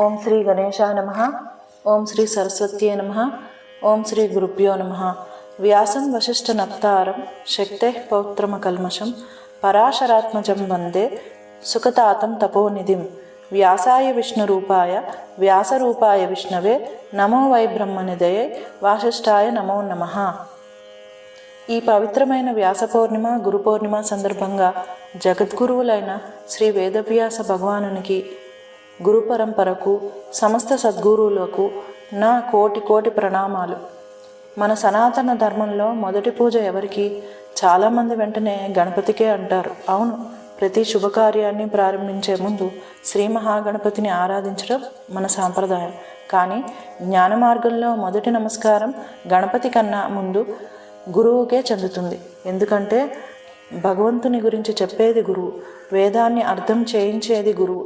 ఓం శ్రీ గణేశాయ నమః. ఓం శ్రీ సరస్వత్యై నమః. ఓం శ్రీ గురుభ్యో నమః. వ్యాసం వశిష్ఠ నప్తారం శక్తే పౌత్రమకల్మషం పరాశరాత్మజం వందే సుఖతాతం తపోనిధిం. వ్యాసాయ విష్ణురూపాయ వ్యాసరూపాయ విష్ణవే నమో వై బ్రహ్మనిధయే వాసిష్ఠాయ నమో నమః. ఈ పవిత్రమైన వ్యాస పౌర్ణిమ గురు పౌర్ణిమ సందర్భంగా జగద్గురువులైన శ్రీ వేదవ్యాస భగవానునికి, గురు పరంపరకు, సమస్త సద్గురువులకు నా కోటి కోటి ప్రణామాలు. మన సనాతన ధర్మంలో మొదటి పూజ ఎవరికి? చాలామంది వెంటనే గణపతికే అంటారు. అవును, ప్రతి శుభకార్యాన్ని ప్రారంభించే ముందు శ్రీ మహాగణపతిని ఆరాధించడం మన సాంప్రదాయం. కానీ జ్ఞాన మార్గంలో మొదటి నమస్కారం గణపతి కన్నా ముందు గురువుకే చెందుతుంది. ఎందుకంటే భగవంతుని గురించి చెప్పేది గురువు, వేదాన్ని అర్థం చేయించేది గురువు,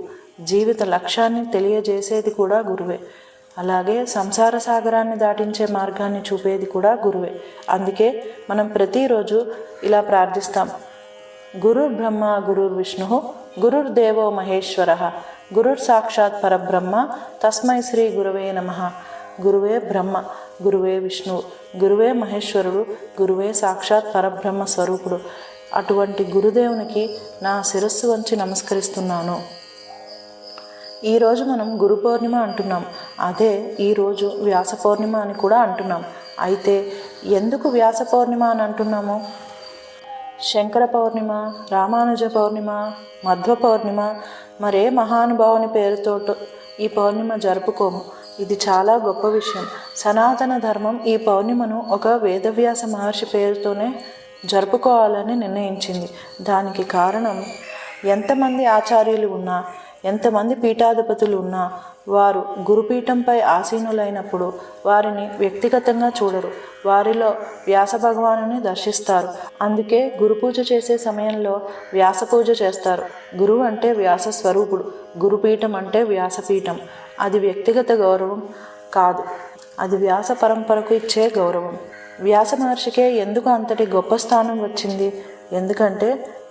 జీవిత లక్ష్యాన్ని తెలియజేసేది కూడా గురువే. అలాగే సంసార సాగరాన్ని దాటించే మార్గాన్ని చూపేది కూడా గురువే. అందుకే మనం ప్రతిరోజు ఇలా ప్రార్థిస్తాం: గురుర్ బ్రహ్మ గురుర్ విష్ణు గురుర్దేవో మహేశ్వర గురుర్ సాక్షాత్ పరబ్రహ్మ తస్మై శ్రీ గురవే నమః. గురువే బ్రహ్మ, గురువే విష్ణువు, గురువే మహేశ్వరుడు, గురువే సాక్షాత్ పరబ్రహ్మ స్వరూపుడు. అటువంటి గురుదేవునికి నా శిరస్సు వంచి నమస్కరిస్తున్నాను. ఈరోజు మనం గురు పౌర్ణిమ అంటున్నాం. అదే ఈరోజు వ్యాస పౌర్ణిమ అని కూడా అంటున్నాం. అయితే ఎందుకు వ్యాస పౌర్ణిమ అని అంటున్నాము? శంకర పౌర్ణిమ, రామానుజ పౌర్ణిమ, మధ్వ పౌర్ణిమ, మరే మహానుభావుని పేరుతో ఈ పౌర్ణిమ జరుపుకోము. ఇది చాలా గొప్ప విషయం. సనాతన ధర్మం ఈ పౌర్ణిమను ఒక వేదవ్యాస మహర్షి పేరుతోనే జరుపుకోవాలని నిర్ణయించింది. దానికి కారణం, ఎంతమంది ఆచార్యులు ఉన్నా, ఎంతమంది పీఠాధిపతులు ఉన్నా, వారు గురుపీఠంపై ఆసీనులైనప్పుడు వారిని వ్యక్తిగతంగా చూడరు, వారిలో వ్యాస భగవానుని దర్శిస్తారు. అందుకే గురు పూజ చేసే సమయంలో వ్యాస పూజ చేస్తారు. గురువు అంటే వ్యాస స్వరూపుడు, గురుపీఠం అంటే వ్యాసపీఠం. అది వ్యక్తిగత గౌరవం కాదు, అది వ్యాస పరంపరకు ఇచ్చే గౌరవం. వ్యాస మహర్షికే ఎందుకు అంతటి గొప్ప స్థానం వచ్చింది? ఎందుకంటే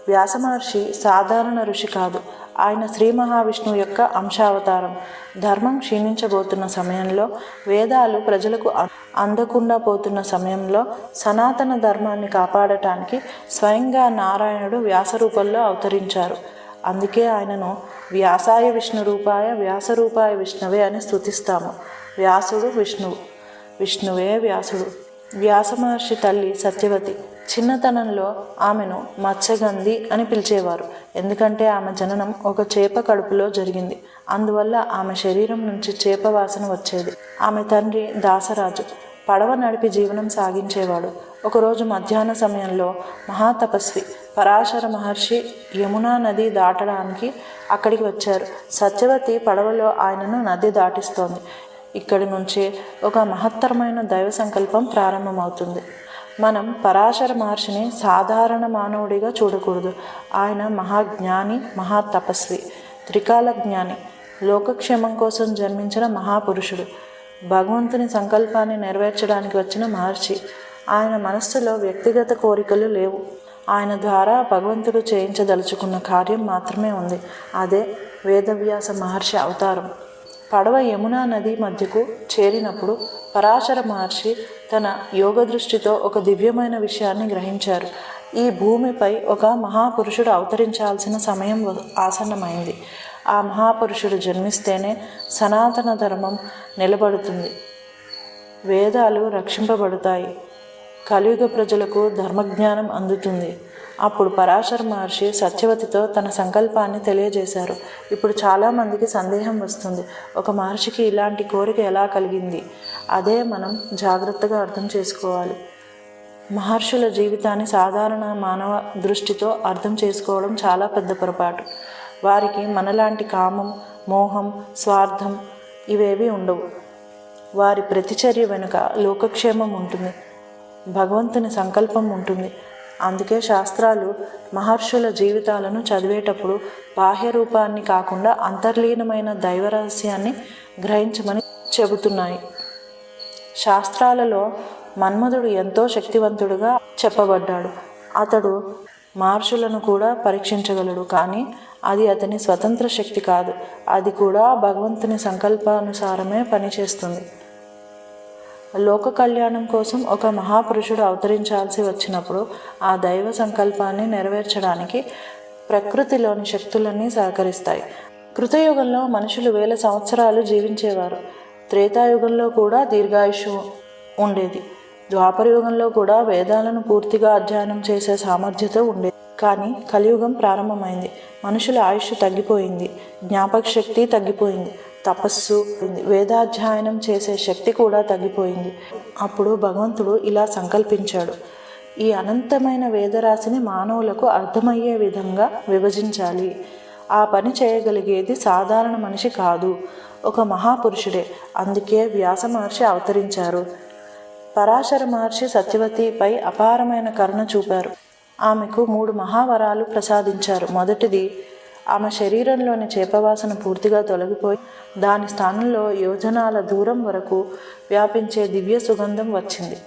వ్యాస మహర్షి సాధారణ ఋషి కాదు, ఆయన శ్రీ మహావిష్ణువు యొక్క అంశావతారం. ధర్మం క్షీణించబోతున్న సమయంలో, వేదాలు ప్రజలకు అందకుండా పోతున్న సమయంలో సనాతన ధర్మాన్ని కాపాడటానికి స్వయంగా నారాయణుడు వ్యాస రూపంలో అవతరించారు. అందుకే ఆయనను వ్యాసాయ విష్ణు రూపాయ వ్యాసరూపాయ విష్ణవే అని స్తుతిస్తాము. వ్యాసుడు విష్ణువు, విష్ణువే వ్యాసుడు. వ్యాస మహర్షి తల్లి సత్యవతి. చిన్నతనంలో ఆమెను మత్స్యగంధి అని పిలిచేవారు. ఎందుకంటే ఆమె జననం ఒక చేప కడుపులో జరిగింది. అందువల్ల ఆమె శరీరం నుంచి చేప వాసన వచ్చేది. ఆమె తండ్రి దాసరాజు పడవ నడిపి జీవనం సాగించేవాడు. ఒకరోజు మధ్యాహ్న సమయంలో మహాతపస్వి పరాశర మహర్షి యమునా నది దాటడానికి అక్కడికి వచ్చారు. సత్యవతి పడవలో ఆయనను నది దాటిస్తోంది. ఇక్కడి నుంచే ఒక మహత్తరమైన దైవ సంకల్పం ప్రారంభమవుతుంది. మనం పరాశర మహర్షిని సాధారణ మానవుడిగా చూడకూడదు. ఆయన మహాజ్ఞాని, మహాతపస్వి, త్రికాల జ్ఞాని, లోకక్షేమం కోసం జన్మించిన మహాపురుషుడు, భగవంతుని సంకల్పాన్ని నెరవేర్చడానికి వచ్చిన మహర్షి. ఆయన మనస్సులో వ్యక్తిగత కోరికలు లేవు. ఆయన ద్వారా భగవంతుడు చేయించదలుచుకున్న కార్యం మాత్రమే ఉంది. అదే వేదవ్యాస మహర్షి అవతారం. పడవ యమునా నది మధ్యకు చేరినప్పుడు పరాశర మహర్షి తన యోగ దృష్టితో ఒక దివ్యమైన విషయాన్ని గ్రహించారు. ఈ భూమిపై ఒక మహాపురుషుడు అవతరించాల్సిన సమయం ఆసన్నమైంది. ఆ మహాపురుషుడు జన్మిస్తేనే సనాతన ధర్మం నిలబడుతుంది, వేదాలు రక్షింపబడతాయి, కలియుగ ప్రజలకు ధర్మజ్ఞానం అందుతుంది. అప్పుడు పరాశర మహర్షి సత్యవతితో తన సంకల్పాన్ని తెలియజేశారు. ఇప్పుడు చాలామందికి సందేహం వస్తుంది, ఒక మహర్షికి ఇలాంటి కోరిక ఎలా కలిగింది? అదే మనం జాగ్రత్తగా అర్థం చేసుకోవాలి. మహర్షుల జీవితాన్ని సాధారణ మానవ దృష్టితో అర్థం చేసుకోవడం చాలా పెద్ద పొరపాటు. వారికి మనలాంటి కామం, మోహం, స్వార్థం ఇవేవి ఉండవు. వారి ప్రతిచర్య వెనుక లోకక్షేమం ఉంటుంది, భగవంతుని సంకల్పం ఉంటుంది. అందుకే శాస్త్రాలు మహర్షుల జీవితాలను చదివేటప్పుడు బాహ్య రూపాన్ని కాకుండా అంతర్లీనమైన దైవ రహస్యాన్ని గ్రహించమని చెబుతున్నాయి. శాస్త్రాలలో మన్మధుడు ఎంతో శక్తివంతుడుగా చెప్పబడ్డాడు. అతడు మహర్షులను కూడా పరీక్షించగలడు. కానీ అది అతని స్వతంత్ర శక్తి కాదు. అది కూడా భగవంతుని సంకల్పానుసారమే పనిచేస్తుంది. లోక కళ్యాణం కోసం ఒక మహాపురుషుడు అవతరించాల్సి వచ్చినప్పుడు ఆ దైవ సంకల్పాన్ని నెరవేర్చడానికి ప్రకృతిలోని శక్తులన్నీ సహకరిస్తాయి. కృతయుగంలో మనుషులు 1000 సంవత్సరాలు జీవించేవారు. త్రేతాయుగంలో కూడా దీర్ఘాయుషు ఉండేది. ద్వాపరయుగంలో కూడా వేదాలను పూర్తిగా అధ్యయనం చేసే సామర్థ్యత ఉండేది. కానీ కలియుగం ప్రారంభమైంది. మనుషుల ఆయుష్ తగ్గిపోయింది, జ్ఞాపక శక్తి తగ్గిపోయింది, తపస్సు, వేదాధ్యయనం చేసే శక్తి కూడా తగ్గిపోయింది. అప్పుడు భగవంతుడు ఇలా సంకల్పించాడు: ఈ అనంతమైన వేదరాశిని మానవులకు అర్థమయ్యే విధంగా విభజించాలి. ఆ పని చేయగలిగేది సాధారణ మనిషి కాదు, ఒక మహాపురుషుడే. అందుకే వ్యాస మహర్షి అవతరించారు. పరాశర మహర్షి సత్యవతిపై అపారమైన కరుణ చూపారు. ఆమెకు 3 మహావరాలు ప్రసాదించారు. మొదటిది, ఆమె శరీరంలోని చేపవాసన పూర్తిగా తొలగిపోయి దాని స్థానంలో యోజనాల దూరం వరకు వ్యాపించే దివ్య సుగంధం వచ్చింది.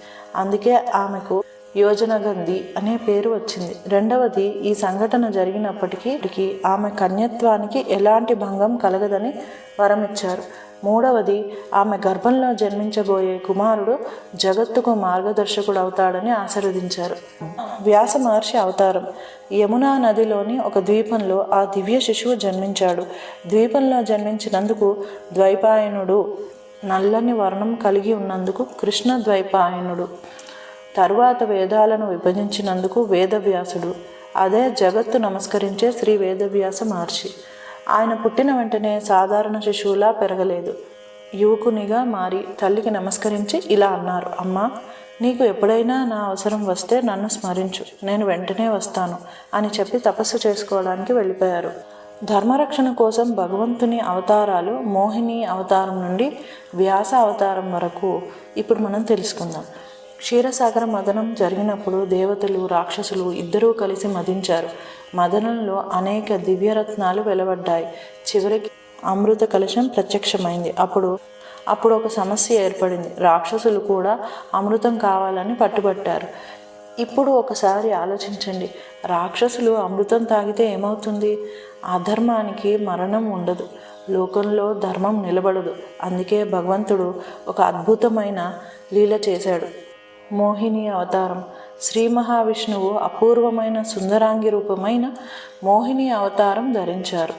అందుకే ఆమెకు యోజనగంధి అనే పేరు వచ్చింది. రెండవది, ఈ సంఘటన జరిగినప్పటికీ ఆమె కన్యత్వానికి ఎలాంటి భంగం కలగదని వరమిచ్చారు. మూడవది, ఆమె గర్భంలో జన్మించబోయే కుమారుడు జగత్తుకు మార్గదర్శకుడు అవుతాడని ఆశీర్వదించారు. వ్యాస మహర్షి అవతారం. యమునా నదిలోని ఒక ద్వీపంలో ఆ దివ్య శిశువు జన్మించాడు. ద్వీపంలో జన్మించినందుకు ద్వైపాయనుడు, నల్లని వర్ణం కలిగి ఉన్నందుకు కృష్ణ ద్వైపాయనుడు. తరువాత వేదాలను విభజించినందుకు వేదవ్యాసుడు. అదే జగత్తు నమస్కరించే శ్రీ వేదవ్యాస మహర్షి. ఆయన పుట్టిన వెంటనే సాధారణ శిశువులా పెరగలేదు. యువకునిగా మారి తల్లికి నమస్కరించి ఇలా అన్నారు: అమ్మా, నీకు ఎప్పుడైనా నా అవసరం వస్తే నన్ను స్మరించు, నేను వెంటనే వస్తాను అని చెప్పి తపస్సు చేసుకోవడానికి వెళ్ళిపోయారు. ధర్మరక్షణ కోసం భగవంతుని అవతారాలు మోహిని అవతారం నుండి వ్యాస అవతారం వరకు ఇప్పుడు మనం తెలుసుకుందాం. క్షీరసాగర మదనం జరిగినప్పుడు దేవతలు, రాక్షసులు ఇద్దరూ కలిసి మదించారు. మదనంలో అనేక దివ్యరత్నాలు వెలువడ్డాయి. చివరికి అమృత కలశం ప్రత్యక్షమైంది. అప్పుడు ఒక సమస్య ఏర్పడింది. రాక్షసులు కూడా అమృతం కావాలని పట్టుబట్టారు. ఇప్పుడు ఒకసారి ఆలోచించండి, రాక్షసులు అమృతం తాగితే ఏమవుతుంది? అధర్మానికి మరణం ఉండదు, లోకంలో ధర్మం నిలబడదు. అందుకే భగవంతుడు ఒక అద్భుతమైన లీల చేశాడు. మోహిని అవతారం. శ్రీ మహావిష్ణువు అపూర్వమైన సుందరాంగి రూపమైన మోహిని అవతారం ధరించారు.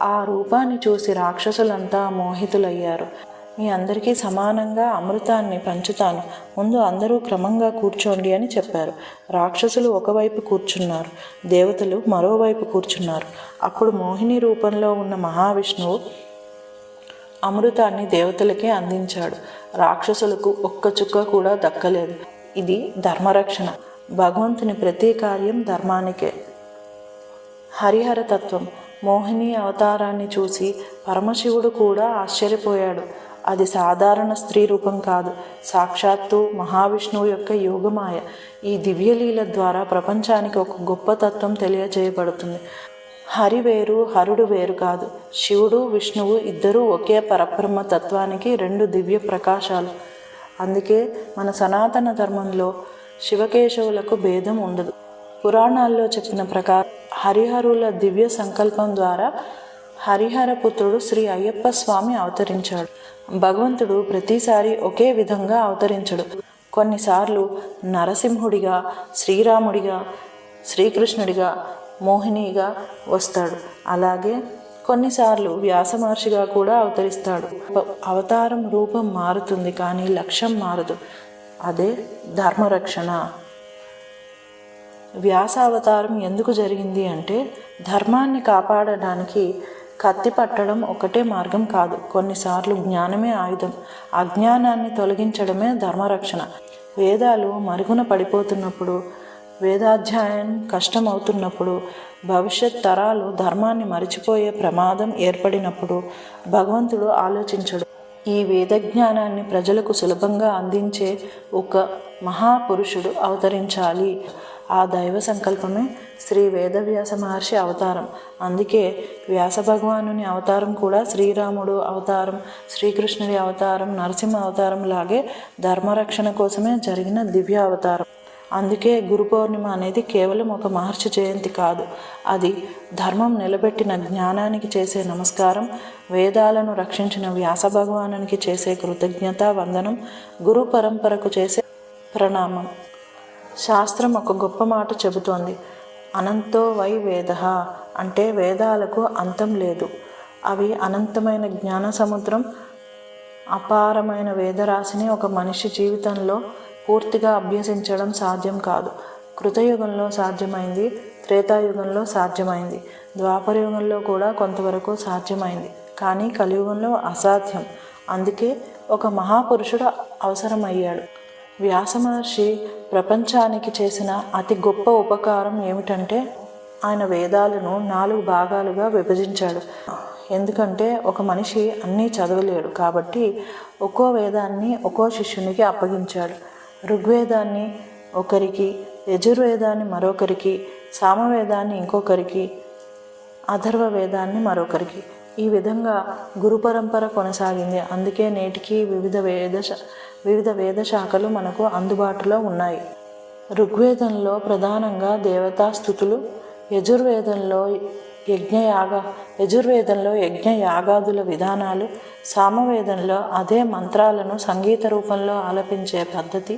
ఆ రూపాన్ని చూసి రాక్షసులంతా మోహితులయ్యారు. మీ అందరికీ సమానంగా అమృతాన్ని పంచుతాను, ముందు అందరూ క్రమంగా కూర్చోండి అని చెప్పారు. రాక్షసులు ఒకవైపు కూర్చున్నారు, దేవతలు మరోవైపు కూర్చున్నారు. అప్పుడు మోహిని రూపంలో ఉన్న మహావిష్ణువు అమృతాన్ని దేవతలకే అందించాడు. రాక్షసులకు ఒక్క చుక్క కూడా దక్కలేదు. ఇది ధర్మరక్షణ. భగవంతుని ప్రతి కార్యం ధర్మానికే. హరిహర తత్వం. మోహిని అవతారాన్ని చూసి పరమశివుడు కూడా ఆశ్చర్యపోయాడు. అది సాధారణ స్త్రీ రూపం కాదు, సాక్షాత్తు మహావిష్ణువు యొక్క యోగమాయ. ఈ దివ్యలీల ద్వారా ప్రపంచానికి ఒక గొప్ప తత్వం తెలియజేయబడుతుంది. హరి వేరు, హరుడు వేరు కాదు. శివుడు, విష్ణువు ఇద్దరూ ఒకే పరబ్రహ్మ తత్వానికి 2 దివ్య ప్రకాశాలు. అందుకే మన సనాతన ధర్మంలో శివకేశవులకు భేదం ఉండదు. పురాణాల్లో చెప్పిన ప్రకారం హరిహరుల దివ్య సంకల్పం ద్వారా హరిహర పుత్రుడు శ్రీ అయ్యప్ప స్వామి అవతరించాడు. భగవంతుడు ప్రతిసారి ఒకే విధంగా అవతరించడు. కొన్నిసార్లు నరసింహుడిగా, శ్రీరాముడిగా, శ్రీకృష్ణుడిగా, మోహినిగా వస్తాడు. అలాగే కొన్నిసార్లు వ్యాస మహర్షిగా కూడా అవతరిస్తాడు. అవతారం రూపం మారుతుంది, కానీ లక్ష్యం మారదు. అదే ధర్మరక్షణ. వ్యాస అవతారం ఎందుకు జరిగింది అంటే, ధర్మాన్ని కాపాడడానికి కత్తి పట్టడం ఒకటే మార్గం కాదు. కొన్నిసార్లు జ్ఞానమే ఆయుధం. అజ్ఞానాన్ని తొలగించడమే ధర్మరక్షణ. వేదాలు మరుగున పడిపోతున్నప్పుడు, వేదాధ్యాయం కష్టమవుతున్నప్పుడు, భవిష్యత్ తరాలు ధర్మాన్ని మరిచిపోయే ప్రమాదం ఏర్పడినప్పుడు భగవంతుడు ఆలోచించడు. ఈ వేదజ్ఞానాన్ని ప్రజలకు సులభంగా అందించే ఒక మహాపురుషుడు అవతరించాలి. ఆ దైవ సంకల్పమే శ్రీ వేదవ్యాస మహర్షి అవతారం. అందుకే వ్యాస భగవానుని అవతారం కూడా శ్రీరాముడు అవతారం, శ్రీకృష్ణుడి అవతారం, నరసింహ అవతారం లాగే ధర్మరక్షణ కోసమే జరిగిన దివ్య అవతారం. అందుకే గురు పౌర్ణిమ అనేది కేవలం ఒక మహర్షి జయంతి కాదు, అది ధర్మం నిలబెట్టిన జ్ఞానానికి చేసే నమస్కారం, వేదాలను రక్షించిన వ్యాస భగవానునికి చేసే కృతజ్ఞతా వందనం, గురు పరంపరకు చేసే ప్రణామం. శాస్త్రం ఒక గొప్ప మాట చెబుతోంది, అనంతో వై వేద, అంటే వేదాలకు అంతం లేదు. అవి అనంతమైన జ్ఞాన సముద్రం. అపారమైన వేదరాశిని ఒక మనిషి జీవితంలో పూర్తిగా అభ్యసించడం సాధ్యం కాదు. కృతయుగంలో సాధ్యమైంది, త్రేతాయుగంలో సాధ్యమైంది, ద్వాపరయుగంలో కూడా కొంతవరకు సాధ్యమైంది, కానీ కలియుగంలో అసాధ్యం. అందుకే ఒక మహాపురుషుడు అవసరమయ్యాడు. వ్యాస మహర్షి ప్రపంచానికి చేసిన అతి గొప్ప ఉపకారం ఏమిటంటే ఆయన వేదాలను 4 భాగాలుగా విభజించాడు. ఎందుకంటే ఒక మనిషి అన్నీ చదవలేడు కాబట్టి ఒక్కో వేదాన్ని ఒక్కో శిష్యునికి అప్పగించాడు. ఋగ్వేదాన్ని ఒకరికి, యజుర్వేదాన్ని మరొకరికి, సామవేదాన్ని ఇంకొకరికి, అథర్వ వేదాన్ని మరొకరికి. ఈ విధంగా గురు పరంపర కొనసాగింది. అందుకే నేటికి వివిధ వేద శాఖలు మనకు అందుబాటులో ఉన్నాయి. ఋగ్వేదంలో ప్రధానంగా దేవతా స్థుతులు, యజుర్వేదంలో యజ్ఞ యాగాదుల విధానాలు, సామవేదంలో అదే మంత్రాలను సంగీత రూపంలో ఆలపించే పద్ధతి.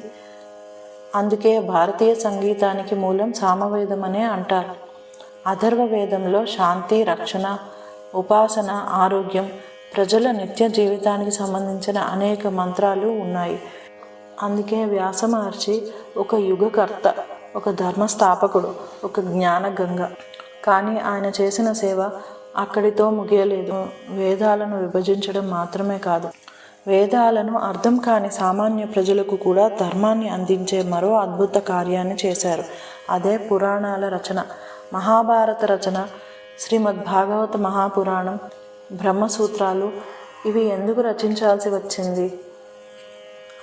అందుకే భారతీయ సంగీతానికి మూలం సామవేదం అనే అంటారు. అథర్వ వేదంలో శాంతి, రక్షణ, ఉపాసన, ఆరోగ్యం, ప్రజల నిత్య జీవితానికి సంబంధించిన అనేక మంత్రాలు ఉన్నాయి. అందుకే వ్యాస మహర్షి ఒక యుగకర్త, ఒక ధర్మస్థాపకుడు, ఒక జ్ఞాన గంగ. కానీ ఆయన చేసిన సేవ అక్కడితో ముగియలేదు. వేదాలను విభజించడం మాత్రమే కాదు, వేదాలను అర్థం కాని సామాన్య ప్రజలకు కూడా ధర్మాన్ని అందించే మరో అద్భుత కార్యాన్ని చేశారు. అదే పురాణాల రచన. మహాభారత రచన, శ్రీమద్భాగవత మహాపురాణం, బ్రహ్మసూత్రాలు. ఇవి ఎందుకు రచించాల్సి వచ్చింది?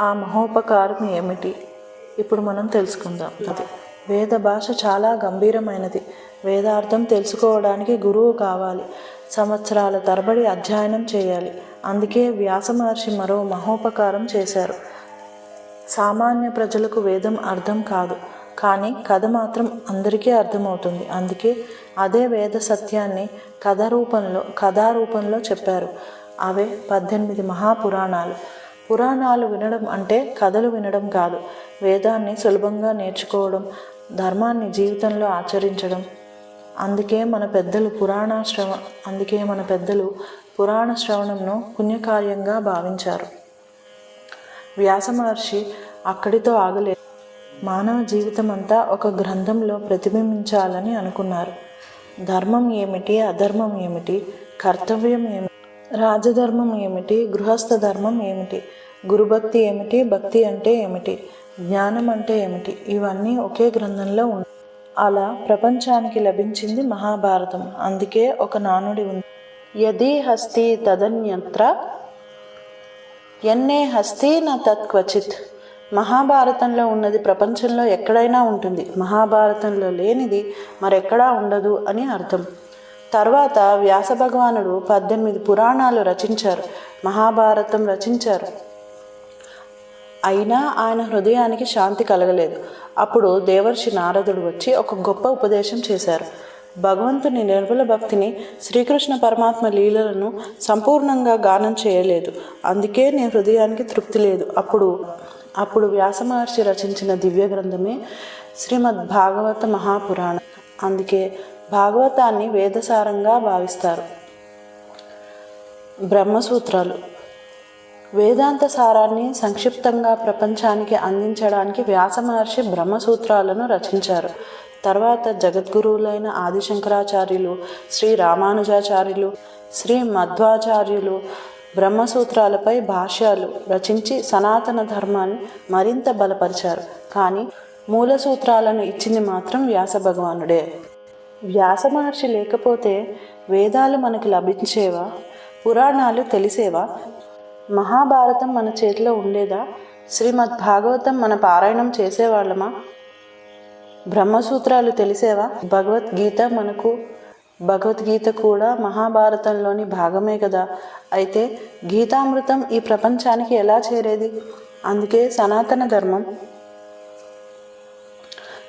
ఆ మహోపకారం ఏమిటి? ఇప్పుడు మనం తెలుసుకుందాం. వేద భాష చాలా గంభీరమైనది. వేదార్థం తెలుసుకోవడానికి గురువు కావాలి. సంవత్సరాల తరబడి అధ్యయనం చేయాలి. అందుకే వ్యాస మహర్షి మరో మహోపకారం చేశారు. సామాన్య ప్రజలకు వేదం అర్థం కాదు, కానీ కథ మాత్రం అందరికీ అర్థమవుతుంది. అందుకే అదే వేద సత్యాన్ని కథారూపంలో చెప్పారు. అవే 18 మహాపురాణాలు. పురాణాలు వినడం అంటే కథలు వినడం కాదు, వేదాన్ని సులభంగా నేర్చుకోవడం, ధర్మాన్ని జీవితంలో ఆచరించడం. అందుకే మన పెద్దలు పురాణ శ్రవణంను పుణ్యకార్యంగా భావించారు. వ్యాస మహర్షి అక్కడితో ఆగలేదు. మానవ జీవితం అంతా ఒక గ్రంథంలో ప్రతిబింబించాలని అనుకున్నారు. ధర్మం ఏమిటి, అధర్మం ఏమిటి, కర్తవ్యం ఏమిటి, రాజధర్మం ఏమిటి, గృహస్థ ధర్మం ఏమిటి, గురుభక్తి ఏమిటి, భక్తి అంటే ఏమిటి, జ్ఞానం అంటే ఏమిటి, ఇవన్నీ ఒకే గ్రంథంలో ఉన్నాయి. అలా ప్రపంచానికి లభించింది మహాభారతం. అందుకే ఒక నానుడి ఉంది, యది హస్తి తదన్యత్ర ఎన్నే హస్తి న తత్క్వచిత్. మహాభారతంలో ఉన్నది ప్రపంచంలో ఎక్కడైనా ఉంటుంది, మహాభారతంలో లేనిది మరెక్కడా ఉండదు అని అర్థం. తర్వాత వ్యాస భగవానుడు 18 పురాణాలు రచించారు, మహాభారతం రచించారు. అయినా ఆయన హృదయానికి శాంతి కలగలేదు. అప్పుడు దేవర్షి నారదుడు వచ్చి ఒక గొప్ప ఉపదేశం చేశారు. భగవంతుని నిర్మల భక్తిని, శ్రీకృష్ణ పరమాత్మ లీలలను సంపూర్ణంగా గానం చేయలేదు, అందుకే నీ హృదయానికి తృప్తి లేదు. అప్పుడు వ్యాస మహర్షి రచించిన దివ్య గ్రంథమే శ్రీమద్భాగవత మహాపురాణం. అందుకే భాగవతాన్ని వేదసారంగా భావిస్తారు. బ్రహ్మసూత్రాలు. వేదాంత సారాన్ని సంక్షిప్తంగా ప్రపంచానికి అందించడానికి వ్యాస మహర్షి బ్రహ్మసూత్రాలను రచించారు. తర్వాత జగద్గురువులైన ఆదిశంకరాచార్యులు, శ్రీ రామానుజాచార్యులు, శ్రీ మధ్వాచార్యులు బ్రహ్మసూత్రాలపై భాష్యాలు రచించి సనాతన ధర్మాన్ని మరింత బలపరిచారు. కానీ మూల సూత్రాలను ఇచ్చింది మాత్రం వ్యాస భగవానుడే. వ్యాస మహర్షి లేకపోతే వేదాలు మనకు లభించేవా? పురాణాలు తెలిసేవా? మహాభారతం మన చేతిలో ఉండేదా? శ్రీమద్భాగవతం మన పారాయణం చేసేవాళ్ళమా? బ్రహ్మసూత్రాలు తెలిసేవా? భగవద్గీత కూడా మహాభారతంలోని భాగమే కదా. అయితే గీతామృతం ఈ ప్రపంచానికి ఎలా చేరేది? అందుకే సనాతన ధర్మం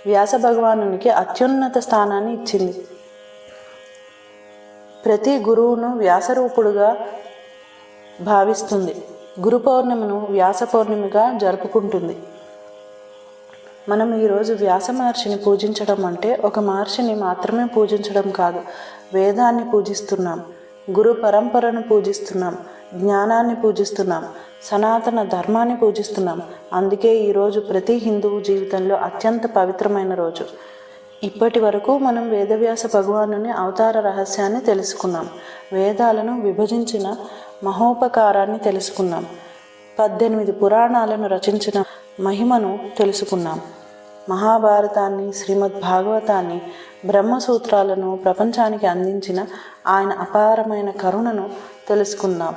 వ్యాస భగవానునికి అత్యున్నత స్థానాన్ని ఇచ్చింది. ప్రతి గురువును వ్యాసరూపుడుగా భావిస్తుంది. గురు పౌర్ణిమను వ్యాస పౌర్ణమిగా జరుపుకుంటుంది. మనం ఈరోజు వ్యాస మహర్షిని పూజించడం అంటే ఒక మహర్షిని మాత్రమే పూజించడం కాదు, వేదాన్ని పూజిస్తున్నాం, గురు పరంపరను పూజిస్తున్నాం, జ్ఞానాన్ని పూజిస్తున్నాం, సనాతన ధర్మాన్ని పూజిస్తున్నాం. అందుకే ఈరోజు ప్రతి హిందువు జీవితంలో అత్యంత పవిత్రమైన రోజు. ఇప్పటి వరకు మనం వేదవ్యాస భగవానుని అవతార రహస్యాన్ని తెలుసుకున్నాం. వేదాలను విభజించిన మహోపకారాన్ని తెలుసుకున్నాం. 18 పురాణాలను రచించిన మహిమను తెలుసుకున్నాం. మహాభారతాన్ని, శ్రీమద్ భాగవతాన్ని, బ్రహ్మసూత్రాలను ప్రపంచానికి అందించిన ఆయన అపారమైన కరుణను తెలుసుకుందాం.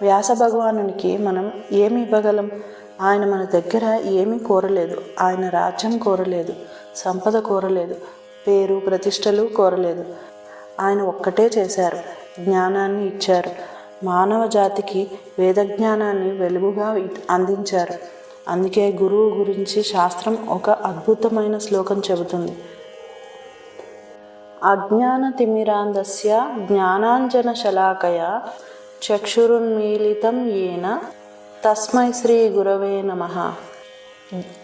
వ్యాస భగవానునికి మనం ఏమి ఇవ్వగలం? ఆయన మన దగ్గర ఏమీ కోరలేదు. ఆయన రాజ్యం కోరలేదు, సంపద కోరలేదు, పేరు ప్రతిష్టలు కోరలేదు. ఆయన ఒక్కటే చేశారు, జ్ఞానాన్ని ఇచ్చారు. మానవ జాతికి వేదజ్ఞానాన్ని వెలుగుగా అందించారు. అందుకే గురువు గురించి శాస్త్రం ఒక అద్భుతమైన శ్లోకం చెబుతుంది. అజ్ఞానతిమిరాంధస్య జ్ఞానాంజన శలాకయా చక్షురున్మీలితం యేన తస్మై శ్రీ గురవే నమః.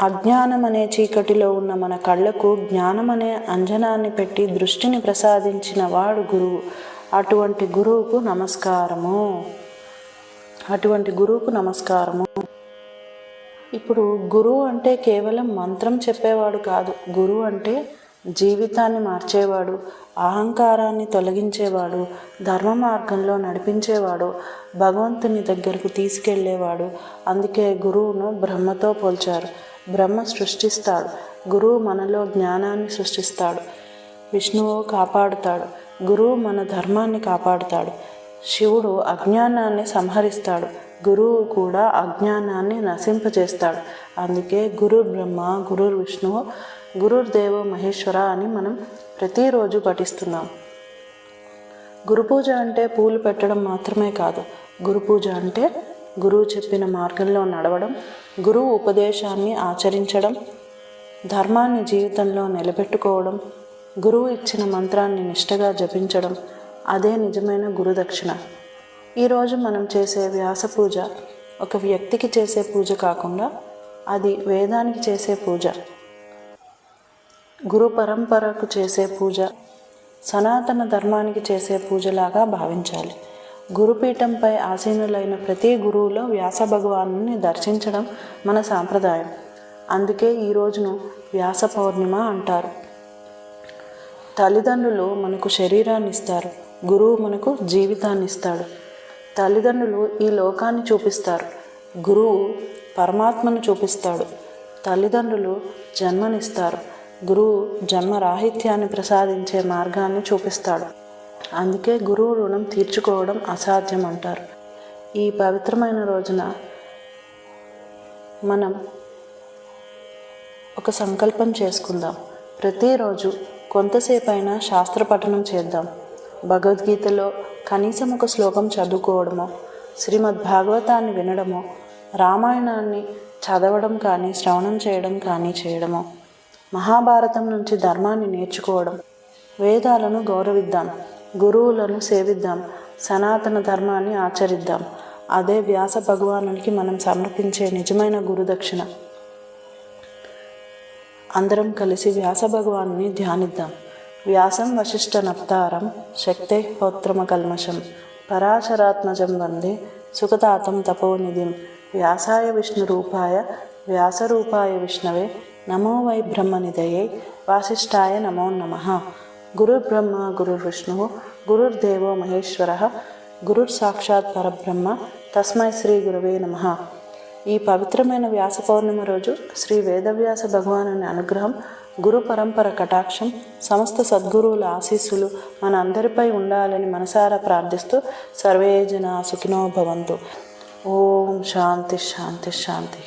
అజ్ఞానం అనే చీకటిలో ఉన్న మన కళ్ళకు జ్ఞానం అనే అంజనాన్ని పెట్టి దృష్టిని ప్రసాదించిన వాడు గురువు. అటువంటి గురువుకు నమస్కారము. ఇప్పుడు గురువు అంటే కేవలం మంత్రం చెప్పేవాడు కాదు. గురువు అంటే జీవితాన్ని మార్చేవాడు, అహంకారాన్ని తొలగించేవాడు, ధర్మ మార్గంలో నడిపించేవాడు, భగవంతుని దగ్గరకు తీసుకెళ్ళేవాడు. అందుకే గురువును బ్రహ్మతో పోల్చారు. బ్రహ్మ సృష్టిస్తాడు, గురువు మనలో జ్ఞానాన్ని సృష్టిస్తాడు. విష్ణువు కాపాడుతాడు, గురువు మన ధర్మాన్ని కాపాడుతాడు. శివుడు అజ్ఞానాన్ని సంహరిస్తాడు, గురువు కూడా అజ్ఞానాన్ని నశింపజేస్తాడు. అందుకే గురుర్ బ్రహ్మ, గురుర్ విష్ణువు, గురుర్దేవో మహేశ్వర అని మనం ప్రతిరోజు పఠిస్తున్నాం. గురు పూజ అంటే పూలు పెట్టడం మాత్రమే కాదు. గురు పూజ అంటే గురువు చెప్పిన మార్గంలో నడవడం, గురువు ఉపదేశాన్ని ఆచరించడం, ధర్మాన్ని జీవితంలో నిలబెట్టుకోవడం, గురువు ఇచ్చిన మంత్రాన్ని నిష్టగా జపించడం. అదే నిజమైన గురుదక్షిణ. ఈరోజు మనం చేసే వ్యాస పూజ ఒక వ్యక్తికి చేసే పూజ కాకుండా అది వేదానికి చేసే పూజ, గురు పరంపరకు చేసే పూజ, సనాతన ధర్మానికి చేసే పూజలాగా భావించాలి. గురుపీఠంపై ఆసీనులైన ప్రతి గురువులో వ్యాస భగవానుని దర్శించడం మన సాంప్రదాయం. అందుకే ఈ రోజును వ్యాస పౌర్ణిమ అంటారు. తల్లిదండ్రులు మనకు శరీరాన్ని ఇస్తారు, గురువు మనకు జీవితాన్ని ఇస్తాడు. తల్లిదండ్రులు ఈ లోకాన్ని చూపిస్తారు, గురువు పరమాత్మను చూపిస్తాడు. తల్లిదండ్రులు జన్మనిస్తారు, గురువు జన్మరాహిత్యాన్ని ప్రసాదించే మార్గాన్ని చూపిస్తాడు. అందుకే గురువు రుణం తీర్చుకోవడం అసాధ్యం అంటారు. ఈ పవిత్రమైన రోజున మనం ఒక సంకల్పం చేసుకుందాం. ప్రతిరోజు కొంతసేపైనా శాస్త్ర పఠనం చేద్దాం. భగవద్గీతలో కనీసం ఒక శ్లోకం చదువుకోవడమో, శ్రీమద్ భాగవతాన్ని వినడమో, రామాయణాన్ని చదవడం కానీ శ్రవణం చేయడం కానీ చేయడమో, మహాభారతం నుంచి ధర్మాన్ని నేర్చుకోవడం, వేదాలను గౌరవిద్దాం, గురువులను సేవిద్దాం, సనాతన ధర్మాన్ని ఆచరిద్దాం. అదే వ్యాస భగవానునికి మనం సమర్పించే నిజమైన గురుదక్షిణ. అందరం కలిసి వ్యాస భగవానుని ధ్యానిద్దాం. వ్యాసం వశిష్ఠ నప్తారం శక్తే పౌత్రమకల్మషం పరాశరాత్మజం వందే సుఖతాతం తపోనిధిం. వ్యాసాయ విష్ణురూపాయ వ్యాసరూపాయ విష్ణవే నమో వై బ్రహ్మనిధయే వాసిష్ఠాయ నమో నమః. గురుర్బ్రహ్మ గురుర్విష్ణుః గురుర్దేవో మహేశ్వరః గురుర్ సాక్షాత్ పరబ్రహ్మ తస్మై శ్రీ గురవే నమః. ఈ పవిత్రమైన వ్యాస పౌర్ణిమ రోజు శ్రీ వేదవ్యాస భగవానుని అనుగ్రహం, గురు పరంపర కటాక్షం, సమస్త సద్గురువుల ఆశీస్సులు మన అందరిపై ఉండాలని మనసారా ప్రార్థిస్తూ సర్వే జనా సుఖినో భవంతు. ఓం శాంతి శాంతి శాంతి.